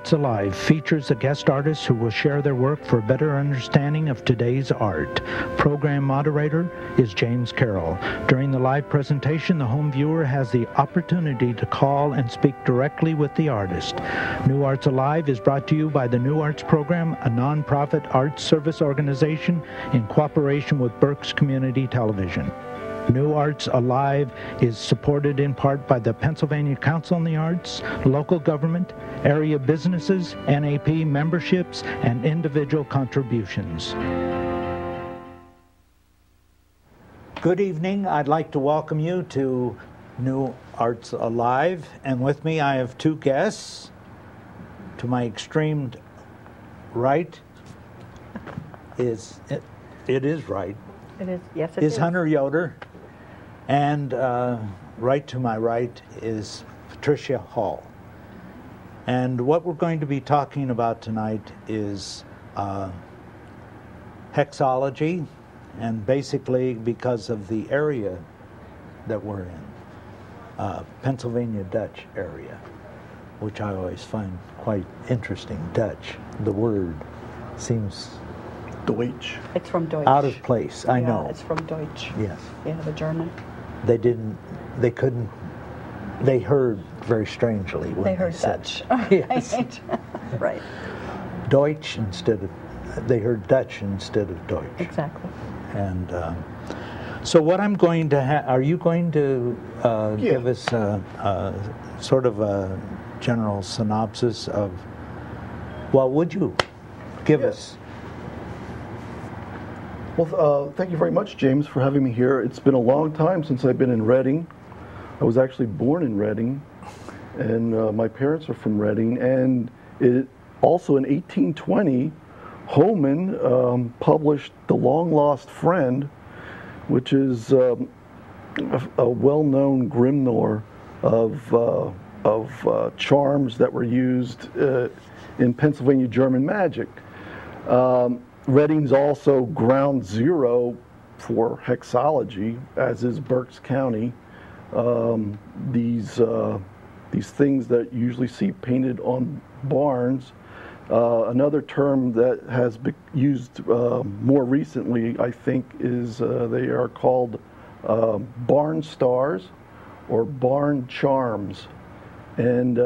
Arts Alive features a guest artist who will share their work for a better understanding of today's art. Program moderator is James Carroll. During the live presentation, the home viewer has the opportunity to call and speak directly with the artist. New Arts Alive is brought to you by the New Arts Program, a nonprofit arts service organization in cooperation with Berks Community Television. New Arts Alive is supported in part by the Pennsylvania Council on the Arts, local government, area businesses, NAP memberships, and individual contributions. Good evening. I'd like to welcome you to New Arts Alive, and with me I have two guests. To my extreme right is, it is right. It is, yes it is. Is Hunter Yoder. And right to my right is Patricia Hall. And what we're going to be talking about tonight is hexology, and basically because of the area that we're in, Pennsylvania Dutch area, which I always find quite interesting. Dutch, the word seems Deutsch. It's from Deutsch. out of place, I know. It's from Deutsch. Yes. Yeah, the German. They heard very strangely when They heard said, Dutch. Yes. Right. Deutsch they heard Dutch instead of Deutsch. Exactly. And so what I'm going to are you going to give us sort of a general synopsis of, well, would you give us? Well, thank you very much, James, for having me here. It's been a long time since I've been in Reading. I was actually born in Reading, and my parents are from Reading. And it also in 1820, Homan published The Long Lost Friend, which is a well-known grimoire of charms that were used in Pennsylvania German magic. Reading's also ground zero for hexology, as is Berks County. These things that you usually see painted on barns. Another term that has been used more recently, I think, is they are called barn stars or barn charms. And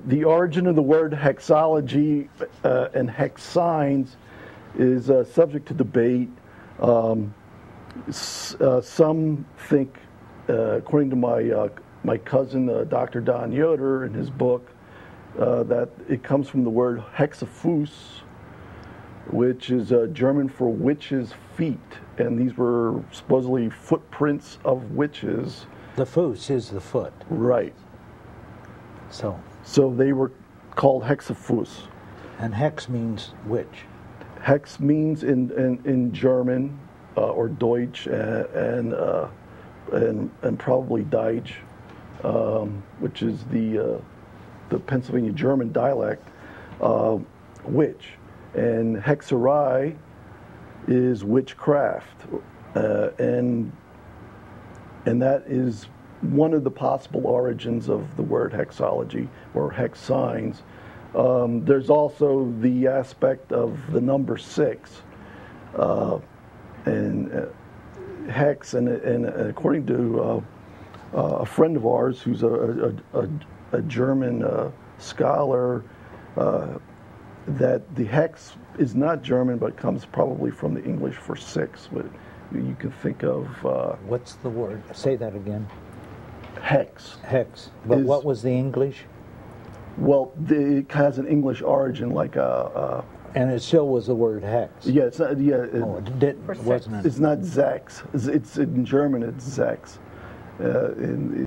the origin of the word hexology and hex signs is subject to debate. Some think, according to my cousin, Dr. Don Yoder, in his book, that it comes from the word hexafuß, which is German for witches' feet, and these were supposedly footprints of witches. The Fuß is the foot. Right. So they were called hexafuß. And hex means witch. Hex means in German or Deutsch and probably Deutsch, which is the Pennsylvania German dialect, witch. And hexerai is witchcraft, and that is one of the possible origins of the word hexology or hex signs. There's also the aspect of the number 6, and hex, and according to a friend of ours who's a German scholar, that the hex is not German, but comes probably from the English for 6. But you can think of what's the word? Say that again. Hex. Hex. But what was the English? Well, it has an English origin, like a. And it still was the word hex. Yeah, it's not. Yeah, wasn't it? It's not Zex. It's in German. It's Zex.